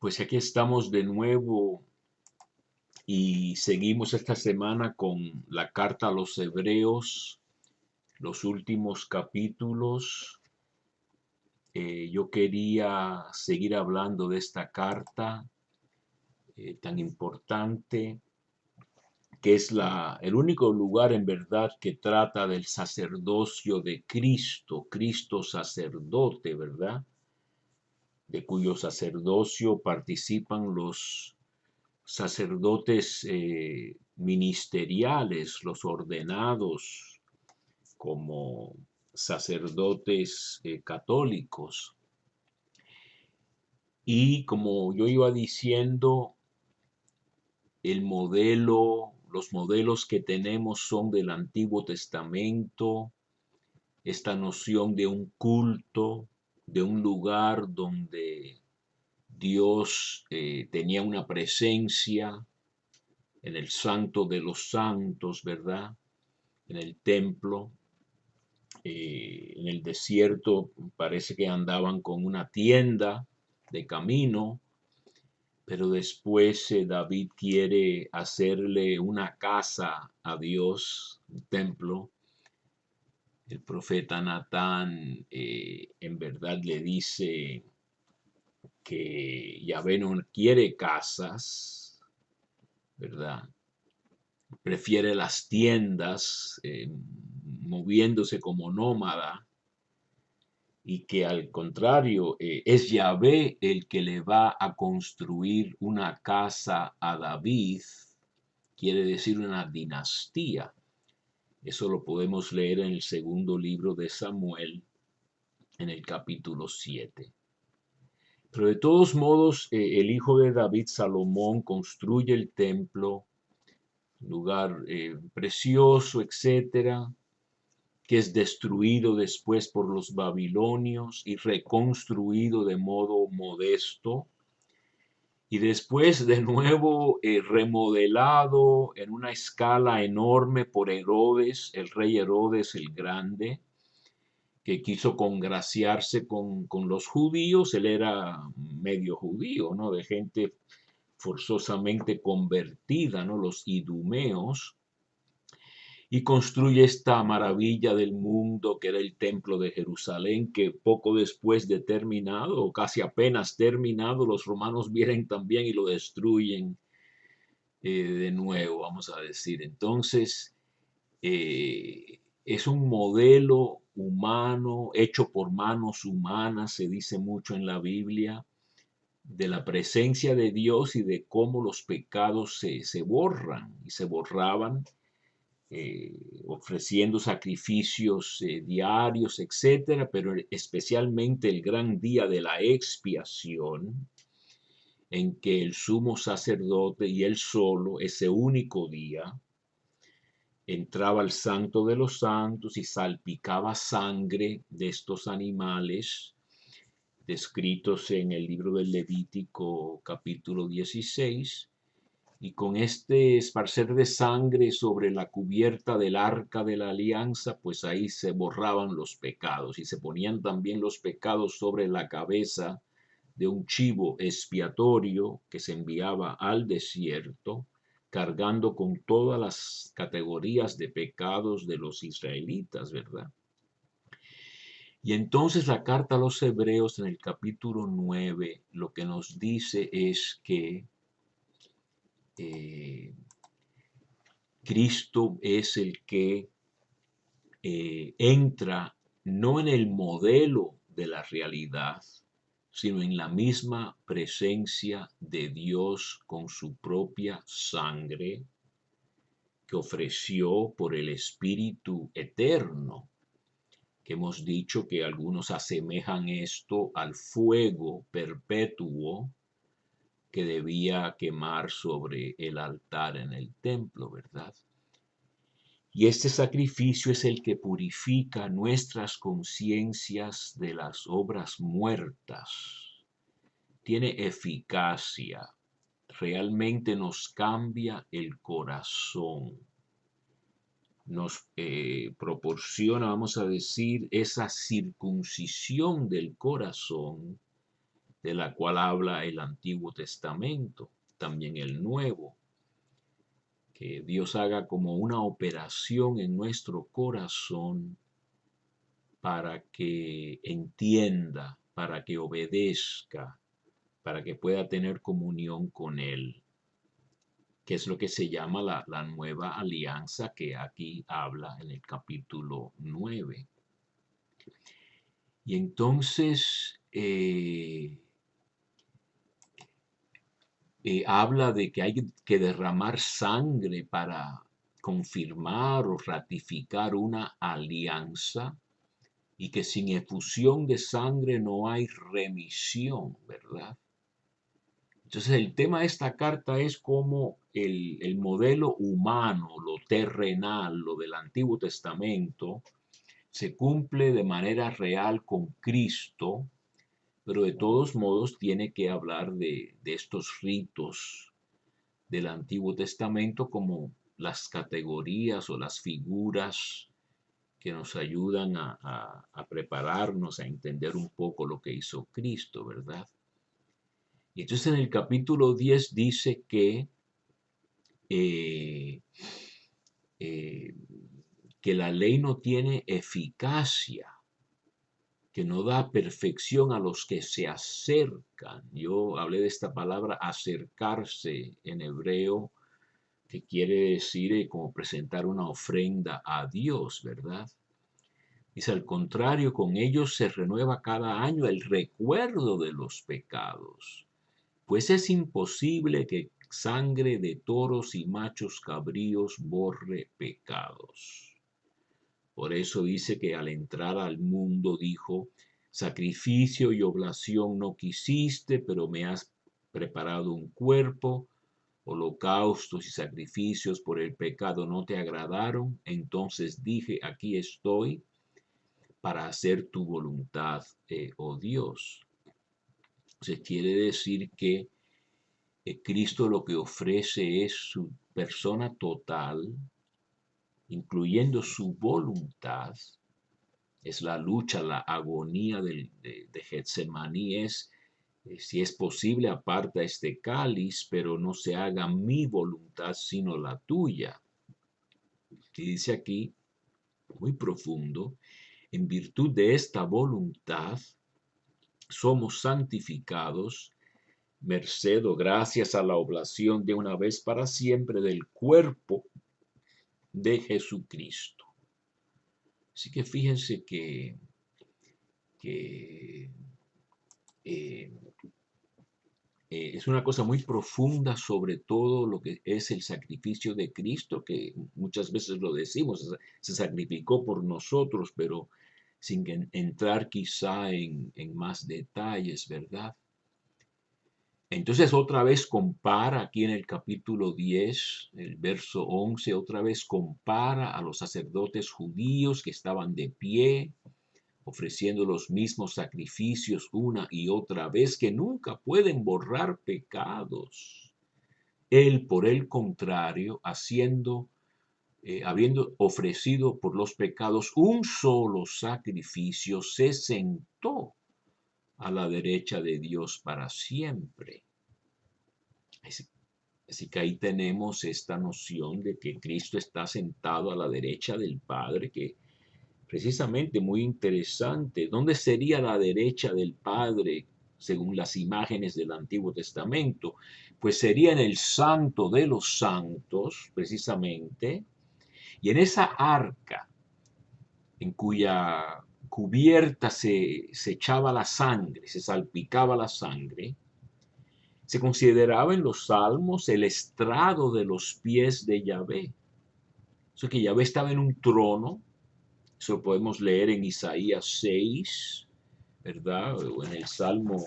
Pues aquí estamos de nuevo y seguimos esta semana con la carta a los Hebreos, los últimos capítulos. Yo quería seguir hablando de esta carta tan importante, que es el único lugar en verdad que trata del sacerdocio de Cristo, Cristo sacerdote, ¿verdad? De cuyo sacerdocio participan los sacerdotes ministeriales, los ordenados como sacerdotes católicos. Y como yo iba diciendo, los modelos que tenemos son del Antiguo Testamento, esta noción de un culto, de un lugar donde Dios tenía una presencia, en el Santo de los Santos, ¿verdad? En el templo, en el desierto parece que andaban con una tienda de camino, pero después David quiere hacerle una casa a Dios, un templo. El profeta Natán en verdad le dice que Yahvé no quiere casas, ¿verdad? Prefiere las tiendas, moviéndose como nómada, y que al contrario es Yahvé el que le va a construir una casa a David, quiere decir una dinastía. Eso lo podemos leer en el segundo libro de Samuel, en el capítulo 7. Pero de todos modos, el hijo de David, Salomón, construye el templo, lugar precioso, etcétera, que es destruido después por los babilonios y reconstruido de modo modesto, y después de nuevo remodelado en una escala enorme por Herodes, el rey Herodes el Grande, que quiso congraciarse con los judíos. Él era medio judío, ¿no? De gente forzosamente convertida, ¿no? Los idumeos, y construye esta maravilla del mundo que era el templo de Jerusalén, que poco después de terminado, o casi apenas terminado, los romanos vienen también y lo destruyen de nuevo, vamos a decir. Entonces, es un modelo humano, hecho por manos humanas, se dice mucho en la Biblia, de la presencia de Dios y de cómo los pecados se borran y se borraban, ofreciendo sacrificios diarios, etcétera, pero especialmente el gran día de la expiación, en que el sumo sacerdote y él solo, ese único día, entraba al santo de los santos y salpicaba sangre de estos animales descritos en el libro del Levítico capítulo 16, y con este esparcer de sangre sobre la cubierta del arca de la alianza, pues ahí se borraban los pecados y se ponían también los pecados sobre la cabeza de un chivo expiatorio que se enviaba al desierto, cargando con todas las categorías de pecados de los israelitas, ¿verdad? Y entonces la carta a los Hebreos en el capítulo 9 lo que nos dice es que eh, Cristo es el que entra no en el modelo de la realidad, sino en la misma presencia de Dios con su propia sangre que ofreció por el Espíritu eterno, que hemos dicho que algunos asemejan esto al fuego perpetuo que debía quemar sobre el altar en el templo, ¿verdad? Y este sacrificio es el que purifica nuestras conciencias de las obras muertas. Tiene eficacia, realmente nos cambia el corazón, nos proporciona, vamos a decir, esa circuncisión del corazón de la cual habla el Antiguo Testamento, también el Nuevo. Que Dios haga como una operación en nuestro corazón para que entienda, para que obedezca, para que pueda tener comunión con Él, que es lo que se llama la nueva alianza que aquí habla en el capítulo 9. Y entonces habla de que hay que derramar sangre para confirmar o ratificar una alianza y que sin efusión de sangre no hay remisión, ¿verdad? Entonces el tema de esta carta es cómo el modelo humano, lo terrenal, lo del Antiguo Testamento, se cumple de manera real con Cristo, pero de todos modos tiene que hablar de estos ritos del Antiguo Testamento como las categorías o las figuras que nos ayudan a prepararnos, a entender un poco lo que hizo Cristo, ¿verdad? Y entonces en el capítulo 10 dice eh, eh, que la ley no tiene eficacia, que no da perfección a los que se acercan. Yo hablé de esta palabra acercarse en hebreo, que quiere decir como presentar una ofrenda a Dios, ¿verdad? Dice, al contrario, con ellos se renueva cada año el recuerdo de los pecados, pues es imposible que sangre de toros y machos cabríos borre pecados. Por eso dice que al entrar al mundo dijo, sacrificio y oblación no quisiste, pero me has preparado un cuerpo, holocaustos y sacrificios por el pecado no te agradaron, entonces dije, aquí estoy para hacer tu voluntad, oh Dios. Se quiere decir que Cristo lo que ofrece es su persona total, incluyendo su voluntad. Es la lucha, la agonía de Getsemaní, si es posible, aparta este cáliz, pero no se haga mi voluntad, sino la tuya. Y dice aquí, muy profundo, en virtud de esta voluntad, somos santificados, merced o gracias a la oblación de una vez para siempre del cuerpo de Jesucristo. Así que fíjense que eh, es una cosa muy profunda sobre todo lo que es el sacrificio de Cristo, que muchas veces lo decimos, se sacrificó por nosotros, pero sin entrar quizá en más detalles, ¿verdad? Entonces otra vez compara aquí en el capítulo 10, el verso 11, otra vez compara a los sacerdotes judíos que estaban de pie, ofreciendo los mismos sacrificios una y otra vez, que nunca pueden borrar pecados. Él, por el contrario, habiendo ofrecido por los pecados un solo sacrificio, se sentó a la derecha de Dios para siempre. Así que ahí tenemos esta noción de que Cristo está sentado a la derecha del Padre, que precisamente muy interesante. ¿Dónde sería la derecha del Padre según las imágenes del Antiguo Testamento? Pues sería en el Santo de los Santos, precisamente, y en esa arca en cuya cubierta se echaba la sangre, se salpicaba la sangre, se consideraba en los salmos el estrado de los pies de Yahvé. Eso que Yahvé estaba en un trono, eso lo podemos leer en Isaías 6, ¿verdad? O en el Salmo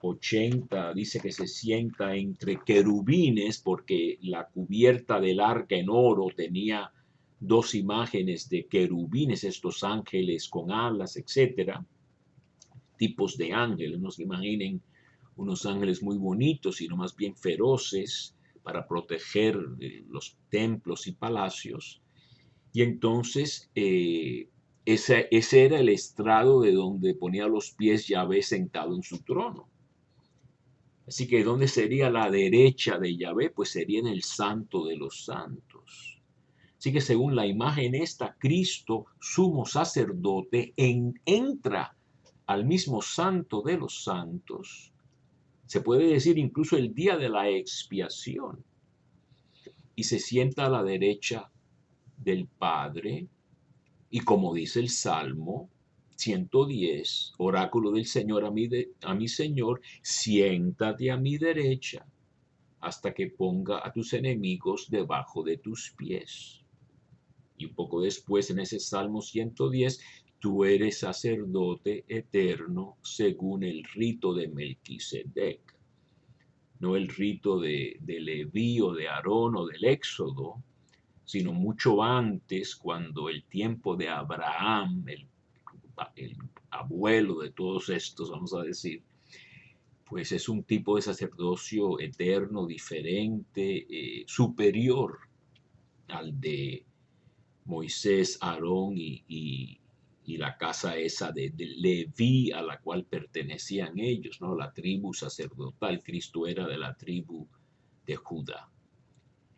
80 dice que se sienta entre querubines porque la cubierta del arca en oro tenía dos imágenes de querubines, estos ángeles con alas, etcétera, tipos de ángeles, no se imaginen unos ángeles muy bonitos, sino más bien feroces para proteger los templos y palacios. Y entonces ese era el estrado de donde ponía los pies Yahvé sentado en su trono. Así que ¿dónde sería la derecha de Yahvé? Pues sería en el Santo de los Santos. Así que según la imagen esta, Cristo, sumo sacerdote, entra al mismo Santo de los Santos. Se puede decir incluso el día de la expiación. Y se sienta a la derecha del Padre. Y como dice el Salmo 110, oráculo del Señor a mi Señor, siéntate a mi derecha hasta que ponga a tus enemigos debajo de tus pies. Y un poco después, en ese Salmo 110, tú eres sacerdote eterno según el rito de Melquisedec. No el rito de Leví o de Aarón o del Éxodo, sino mucho antes, cuando el tiempo de Abraham, el abuelo de todos estos, vamos a decir, pues es un tipo de sacerdocio eterno, diferente, superior al de Moisés, Aarón y la casa esa de Leví a la cual pertenecían ellos, ¿no? La tribu sacerdotal. Cristo era de la tribu de Judá.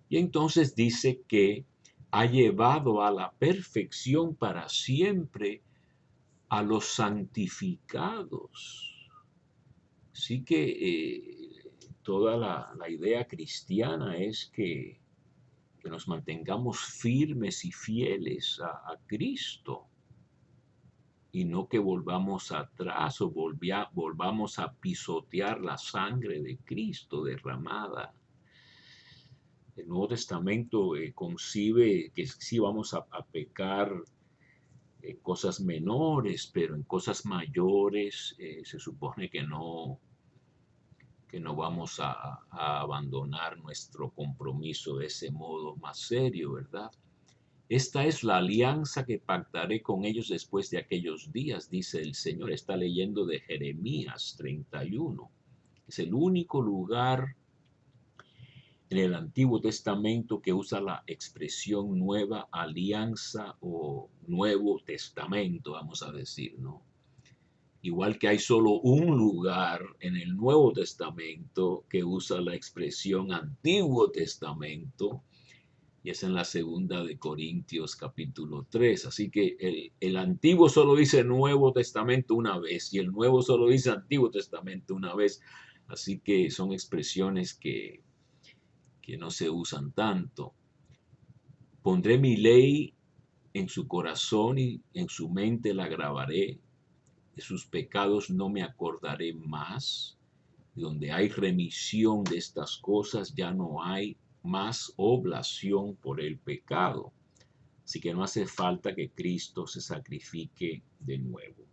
Y entonces dice que ha llevado a la perfección para siempre a los santificados. Así que toda la idea cristiana es que nos mantengamos firmes y fieles a Cristo y no que volvamos atrás o volvamos a pisotear la sangre de Cristo derramada. El Nuevo Testamento concibe que sí vamos a pecar cosas menores, pero en cosas mayores se supone que no vamos a abandonar nuestro compromiso de ese modo más serio, ¿verdad? Esta es la alianza que pactaré con ellos después de aquellos días, dice el Señor. Está leyendo de Jeremías 31. Es el único lugar en el Antiguo Testamento que usa la expresión nueva alianza o Nuevo Testamento, vamos a decir, ¿no? Igual que hay solo un lugar en el Nuevo Testamento que usa la expresión Antiguo Testamento, y es en la segunda de Corintios capítulo 3. Así que el Antiguo solo dice Nuevo Testamento una vez y el Nuevo solo dice Antiguo Testamento una vez. Así que son expresiones que no se usan tanto. Pondré mi ley en su corazón y en su mente la grabaré. De sus pecados no me acordaré más. Donde hay remisión de estas cosas ya no hay más oblación por el pecado. Así que no hace falta que Cristo se sacrifique de nuevo.